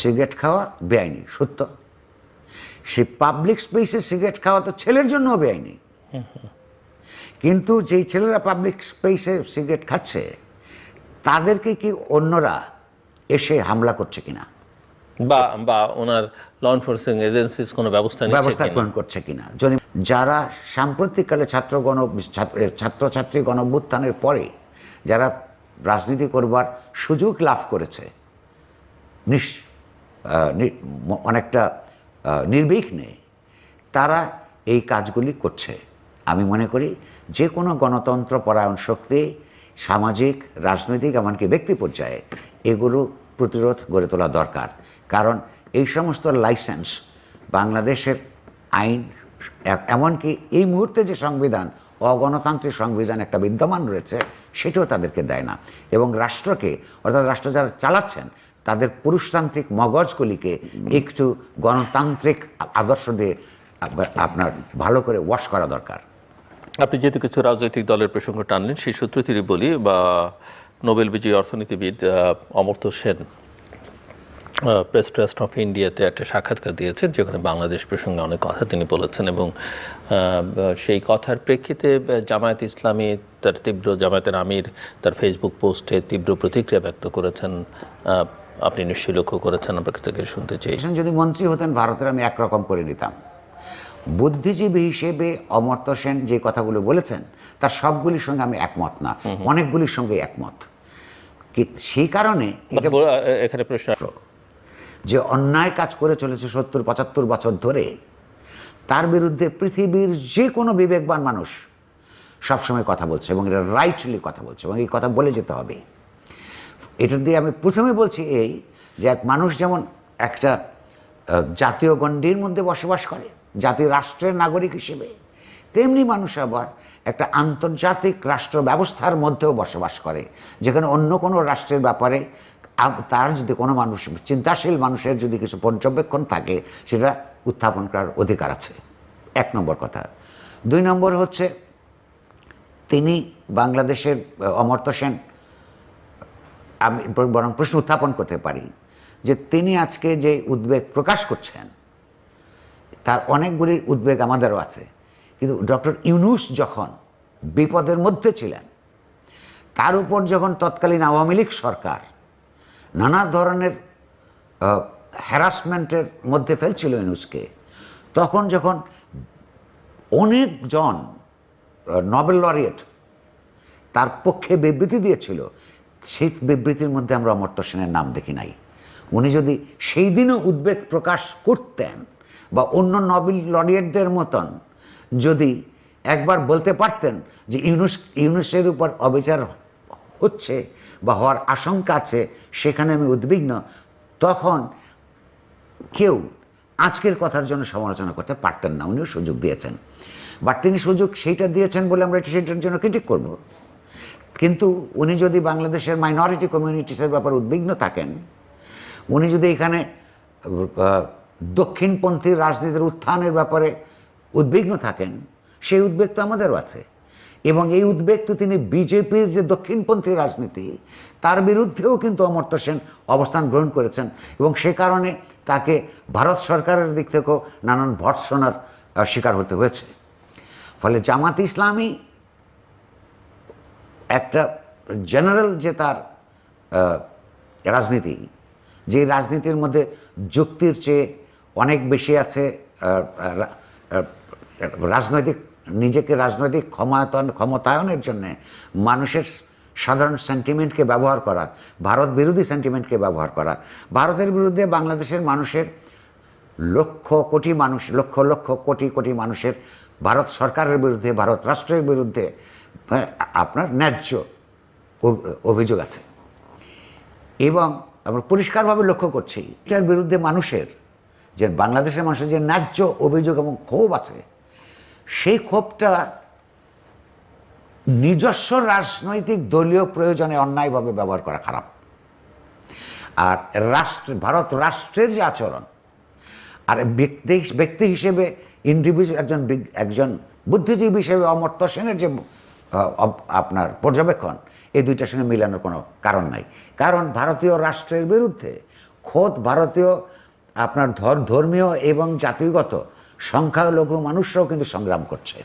Cigarette খাওয়া বেআইনি, সত্য। সেই পাবলিক স্পেসে সিগারেট খাওয়া তো ছেলের জন্যও বেআইনি। কিন্তু যেই ছেলেরা পাবলিক স্পেসে সিগারেট খাচ্ছে তাদেরকে কি অন্যরা এসে হামলা করছে কিনা, বা ওনার ল এনফোর্সিং এজেন্সিস কোনো ব্যবস্থা গ্রহণ করছে কিনা। যারা সাম্প্রতিককালে ছাত্রছাত্রী গণঅভ্যুত্থানের পরে যারা রাজনীতি করবার সুযোগ লাভ করেছে অনেকটা নির্বিঘ্নে, তারা এই কাজগুলি করছে। আমি মনে করি যে কোনো গণতন্ত্র পরায়ণ শক্তি সামাজিক, রাজনৈতিক, এমনকি ব্যক্তি পর্যায়ে এগুলো প্রতিরোধ গড়ে তোলা দরকার। কারণ এই সমস্ত লাইসেন্স বাংলাদেশের আইন, এমনকি এই মুহূর্তে যে সংবিধান, অগণতান্ত্রিক সংবিধান একটা বিদ্যমান রয়েছে, সেটাও তাদেরকে দেয় না। এবং রাষ্ট্রকে, অর্থাৎ রাষ্ট্র যারা চালাচ্ছেন, তাদের পুরুষতান্ত্রিক মগজগুলিকে একটু গণতান্ত্রিক আদর্শ দিয়ে আপনার ভালো করে ওয়াশ করা দরকার। আপনি যেহেতু কিছু রাজনৈতিক দলের প্রসঙ্গ টানলেন, সেই সূত্র থেকে বলি, বা নোবেল বিজয়ী অর্থনীতিবিদ Amartya Sen press trust of ইন্ডিয়াতে একটা সাক্ষাৎকার দিয়েছেন, যেখানে বাংলাদেশ প্রসঙ্গে অনেক কথা তিনি বলেছেন। এবং সেই কথার প্রেক্ষিতে জামায়াত ইসলামী জামায়াতের আমির তার ফেসবুক পোস্টে তীব্র প্রতিক্রিয়া ব্যক্ত করেছেন। আপনি নিশ্চয়ই লক্ষ্য করেছেন, আপনার কাছ থেকে শুনতে চাই। যদি মন্ত্রী হতেন ভারতের, আমি একরকম করে নিতাম। বুদ্ধিজীবী হিসেবে অমর্ত্য সেন যে কথাগুলো বলেছেন তার সবগুলির সঙ্গে আমি একমত না, অনেকগুলির সঙ্গে একমত। সেই কারণে এখানে প্রশ্ন, যে অন্যায় কাজ করে চলেছে 70-75 বছর ধরে, তার বিরুদ্ধে পৃথিবীর যে কোনো বিবেকবান মানুষ সবসময় কথা বলছে, এবং এটা রাইটলি কথা বলছে, এবং এই কথা বলে যেতে হবে। এটা দিয়ে আমি প্রথমে বলছি এই যে এক মানুষ যেমন একটা জাতীয় গণ্ডির মধ্যে বসবাস করে, জাতীয় রাষ্ট্রের নাগরিক হিসেবে, তেমনি মানুষ আবার একটা আন্তর্জাতিক রাষ্ট্র ব্যবস্থার মধ্যেও বসবাস করে, যেখানে অন্য কোনো রাষ্ট্রের ব্যাপারে তার যদি কোনো মানুষ, চিন্তাশীল মানুষের যদি কিছু পর্যবেক্ষণ থাকে, সেটা উত্থাপন করার অধিকার আছে। 1 নম্বর কথা। 2 নম্বর হচ্ছে, তিনি বাংলাদেশের অমর্ত্য সেন, আমি বরং প্রশ্ন উত্থাপন করতে পারি যে তিনি আজকে যে উদ্বেগ প্রকাশ করছেন, তার অনেকগুলির উদ্বেগ আমাদেরও আছে। কিন্তু ডক্টর ইউনূস যখন বিপদের মধ্যে ছিলেন, তার উপর যখন তৎকালীন আওয়ামী লীগ সরকার নানা ধরনের হ্যারাসমেন্টের মধ্যে ফেলছিল ইউনূসকে, তখন যখন অনেকজন নোবেল লরিয়েট তার পক্ষে বিবৃতি দিয়েছিল, সেই বিবৃতির মধ্যে আমরা অমর্ত্য সেনের নাম দেখি নাই। উনি যদি সেই দিনও উদ্বেগ প্রকাশ করতেন, বা অন্য নোবেল লরিয়েটদের মতন যদি একবার বলতে পারতেন যে ইউনূসের উপর অবিচার হচ্ছে বা হওয়ার আশঙ্কা আছে, সেখানে আমি উদ্বিগ্ন, তখন কেউ আজকের কথার জন্য সমালোচনা করতে পারতেন না। উনিও সুযোগ দিয়েছেন, বাট তিনি সুযোগ সেইটা দিয়েছেন বলে আমরা সেটার জন্য ক্রিটিক করব। কিন্তু উনি যদি বাংলাদেশের মাইনরিটি কমিউনিটিসের ব্যাপারে উদ্বিগ্ন থাকেন, উনি যদি এখানে দক্ষিণপন্থী রাজনীতির উত্থানের ব্যাপারে উদ্বিগ্ন থাকেন, সেই উদ্বেগ তো আমাদেরও আছে। এবং এই উদ্বেগ তো তিনি বিজেপির যে দক্ষিণপন্থী রাজনীতি, তার বিরুদ্ধেও কিন্তু অমর্ত্য সেন অবস্থান গ্রহণ করেছেন, এবং সে কারণে তাকে ভারত সরকারের দিক থেকেও নানান ভর্ৎসনার শিকার হতে হয়েছে। ফলে জামাত ইসলামী একটা জেনারেল যে তার রাজনীতি, যে রাজনীতির মধ্যে যুক্তির চেয়ে অনেক বেশি আছে রাজনৈতিক, নিজেকে রাজনৈতিক ক্ষমতায়নের জন্যে মানুষের সাধারণ সেন্টিমেন্টকে ব্যবহার করা, ভারত বিরোধী সেন্টিমেন্টকে ব্যবহার করা। ভারতের বিরুদ্ধে বাংলাদেশের মানুষের লক্ষ কোটি কোটি মানুষের ভারত সরকারের বিরুদ্ধে, ভারত রাষ্ট্রের বিরুদ্ধে আপনার ন্যায্য অভিযোগ আছে, এবং আমরা পরিষ্কারভাবে লক্ষ্য করছি এটার বিরুদ্ধে মানুষের, যে বাংলাদেশের মানুষের যে ন্যায্য অভিযোগ এবং ক্ষোভ আছে, সেই ক্ষোভটা নিজস্ব রাজনৈতিক দলীয় প্রয়োজনে অন্যায়ভাবে ব্যবহার করা খারাপ। আর ভারত রাষ্ট্রের যে আচরণ, আর ব্যক্তি হিসেবে ইন্ডিভিজুয়াল একজন বুদ্ধিজীবী হিসেবে অমর্ত্য সেনের যে আপনার পর্যবেক্ষণ, এই দুইটার সঙ্গে মিলানোর কোনো কারণ নাই। কারণ ভারতীয় রাষ্ট্রের বিরুদ্ধে খোদ ভারতীয় আপনার ধর্মীয় এবং জাতিগত সংখ্যালঘু মানুষরাও কিন্তু সংগ্রাম করছে।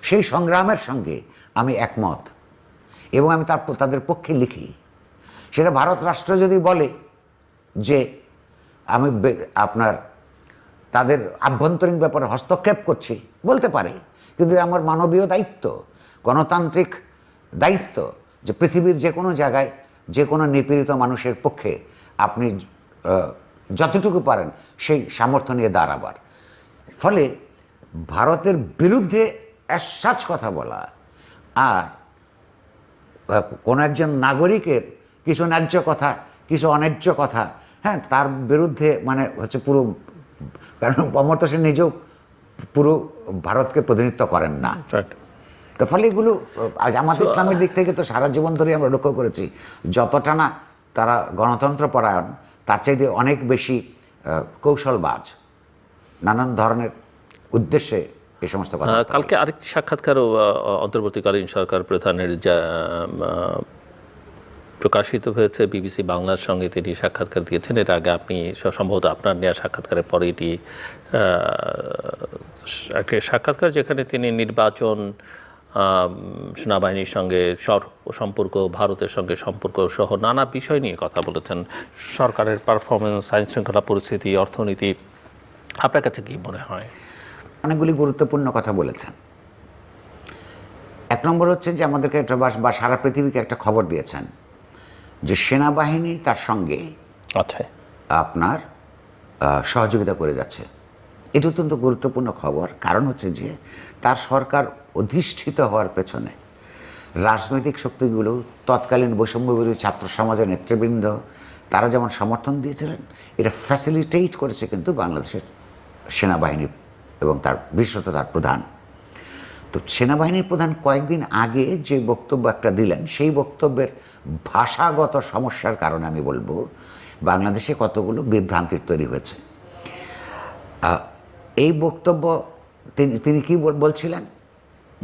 সেই সংগ্রামের সঙ্গে আমি একমত এবং আমি তাদের পক্ষে লিখি। সেটা ভারত রাষ্ট্র যদি বলে যে আমি আপনার তাদের আভ্যন্তরীণ ব্যাপারে হস্তক্ষেপ করছি, বলতে পারে, কিন্তু আমার মানবীয় দায়িত্ব, গণতান্ত্রিক দায়িত্ব যে পৃথিবীর যে কোনো জায়গায় যে কোনো নিপীড়িত মানুষের পক্ষে আপনি যতটুকু পারেন সেই সামর্থ্য নিয়ে দাঁড়াবার। ফলে ভারতের বিরুদ্ধে অ্যাসাচ কথা বলা আর কোনো একজন নাগরিকের কিছু ন্যায্য কথা, কিছু অন্যায্য কথা, হ্যাঁ, তার বিরুদ্ধে মানে হচ্ছে পুরো, কারণ অমর্ত্য সেন নিজেও পুরো ভারতকে প্রতিনিধিত্ব করেন না। তো ফলে এগুলো জামাত ইসলামের দিক থেকে তো সারা জীবন ধরে আমরা লক্ষ্য করেছি, যতটা না তারা গণতন্ত্র পরায়ণ, তার চাইতে অনেক বেশি কৌশলবাজ, নানান ধরনের উদ্দেশ্যে এই সমস্ত কথা। কালকে আরেকটি সাক্ষাৎকারও অন্তর্বর্তীকালীন সরকার প্রধানের যা প্রকাশিত হয়েছে বিবিসি বাংলার সঙ্গে, তিনি সাক্ষাৎকার দিয়েছেন। এর আগে আপনি সম্ভবত আপনার নেওয়া সাক্ষাৎকারের পরে এটি একটি সাক্ষাৎকার, যেখানে তিনি নির্বাচন, সেনাবাহিনীর সঙ্গে সম্পর্ক, ভারতের সঙ্গে সম্পর্ক সহ নানা বিষয় নিয়ে কথা বলেছেন। সরকারের পারফরমেন্স, আইন শৃঙ্খলা পরিস্থিতি, অর্থনীতি, আপনার কাছে কি মনে হয়? অনেকগুলি গুরুত্বপূর্ণ কথা বলেছেন। এক নম্বর হচ্ছে যে আমাদেরকে একটা বা সারা পৃথিবীকে একটা খবর দিয়েছেন যে সেনাবাহিনী তার সঙ্গে আপনার সহযোগিতা করে যাচ্ছে। এটা অত্যন্ত গুরুত্বপূর্ণ খবর। কারণ হচ্ছে যে তার সরকার অধিষ্ঠিত হওয়ার পেছনে রাজনৈতিক শক্তিগুলো, তৎকালীন বৈষম্যবিরোধী ছাত্র সমাজের নেতৃবৃন্দ, তারা যেমন সমর্থন দিয়েছিলেন, এটা ফ্যাসিলিটেট করেছে কিন্তু বাংলাদেশের সেনাবাহিনী এবং তার বিশেষত তার প্রধান। তো সেনাবাহিনীর প্রধান কয়েকদিন আগে যে বক্তব্য একটা দিলেন, সেই বক্তব্যের ভাষাগত সমস্যার কারণে আমি বলবো বাংলাদেশে কতগুলো বিভ্রান্তির তৈরি হয়েছে। এই বক্তব্য তিনি কি বলছিলেন,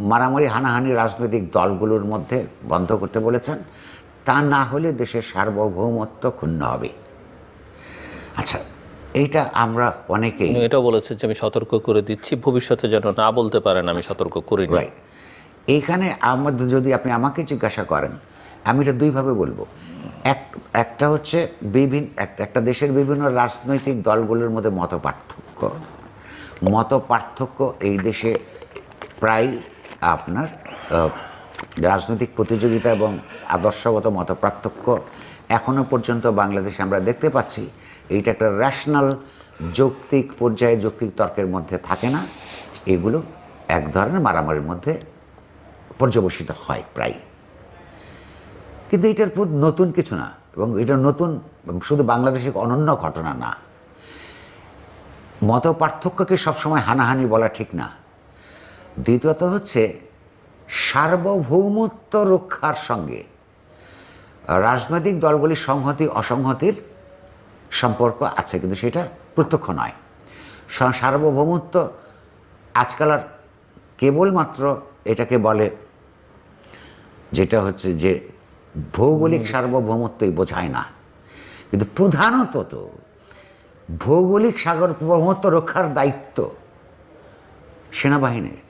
মারামারি হানাহানি রাজনৈতিক দলগুলোর মধ্যে বন্ধ করতে বলেছেন, তা না হলে দেশের সার্বভৌমত্ব ক্ষুণ্ণ হবে। আচ্ছা, এইটা আমরা অনেকেই এটাও বলেছে যে আমি সতর্ক করে দিচ্ছি, ভবিষ্যতে যেন না বলতে পারেন আমি সতর্ক করিনি। এইখানে আমাদের যদি আপনি আমাকে জিজ্ঞাসা করেন, আমি এটা দুইভাবে বলবো। একটা হচ্ছে একটা দেশের বিভিন্ন রাজনৈতিক দলগুলোর মধ্যে মত পার্থক্য এই দেশে প্রায় আপনার রাজনৈতিক প্রতিযোগিতা এবং আদর্শগত মত পার্থক্য এখনো পর্যন্ত বাংলাদেশে আমরা দেখতে পাচ্ছি। এইটা একটা রেশনাল যৌক্তিক পর্যায়ে যৌক্তিক তর্কের মধ্যে থাকে না, এগুলো এক ধরনের মারামারির মধ্যে পর্যবসিত হয় প্রায়। কিন্তু এটার নতুন কিছু না, এবং এটা নতুন শুধু বাংলাদেশের অনন্য ঘটনা না। মত পার্থক্যকে সবসময় হানাহানি বলা ঠিক না। দ্বিতীয়ত হচ্ছে সার্বভৌমত্ব রক্ষার সঙ্গে রাজনৈতিক দলগুলির সংহতি অসংহতির সম্পর্ক আছে, কিন্তু সেটা প্রত্যক্ষ নয়। সার্বভৌমত্ব আজকাল আর কেবলমাত্র এটাকে বলে, যেটা হচ্ছে যে ভৌগোলিক সার্বভৌমত্বই বোঝায় না, কিন্তু প্রধানত তো ভৌগোলিক সার্বভৌমত্ব রক্ষার দায়িত্ব সেনাবাহিনীর।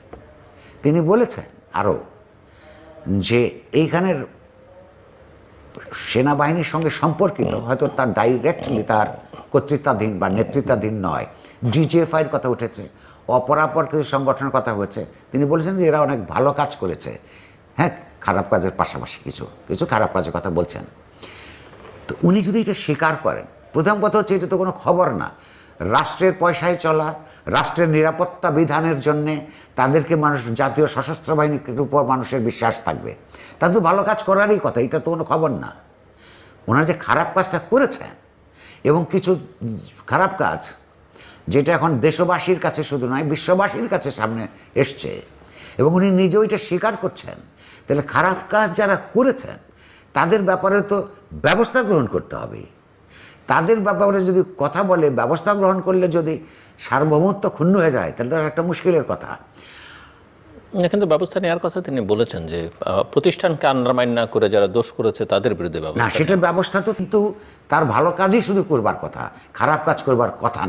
তিনি বলেছেন আরও যে এইখানের সেনাবাহিনীর সঙ্গে সম্পর্কিত, হয়তো তার ডাইরেক্টলি তার কর্তৃত্বাধীন বা নেতৃত্বাধীন নয়, ডিজিএফআইয়ের কথা উঠেছে, অপরাপর কিছু সংগঠনের কথা হয়েছে। তিনি বলেছেন যে এরা অনেক ভালো কাজ করেছে, হ্যাঁ, খারাপ কাজের পাশাপাশি কিছু খারাপ কাজের কথা বলছেন। তো উনি যদি এটা স্বীকার করেন, প্রথম কথা হচ্ছে এটা তো কোনো খবর না। রাষ্ট্রের পয়সায় চলা, রাষ্ট্রের নিরাপত্তা বিধানের জন্যে তাদেরকে মানুষ, জাতীয় সশস্ত্র বাহিনীর উপর মানুষের বিশ্বাস থাকবে, তাদের তো ভালো কাজ করারই কথা, এটা তো কোনো খবর না। ওনারা যে খারাপ কাজটা করেছেন, এবং কিছু খারাপ কাজ যেটা এখন দেশবাসীর কাছে শুধু নয় বিশ্ববাসীর কাছে সামনে এসছে, এবং উনি নিজেও এটা স্বীকার করছেন, তাহলে খারাপ কাজ যারা করেছেন তাদের ব্যাপারে তো ব্যবস্থা গ্রহণ করতে হবে। তাদের ব্যাপারে যদি কথা বলে, ব্যবস্থা গ্রহণ করলে যদি সার্বভৌমত্ব ক্ষুণ্ণ হয়ে যায়, তাহলে তো একটা মুশকিলের কথা। কিন্তু ব্যবস্থা নেওয়ার কথা তিনি বলেছেন যে প্রতিষ্ঠানকে আন্ডারমাইন না করে যারা দোষ করেছে তাদের বিরুদ্ধে ব্যবস্থা। না, সেটার ব্যবস্থা তো কিন্তু তার ভালো কাজই শুধু করবার কথা, খারাপ কাজ করবার কথা না।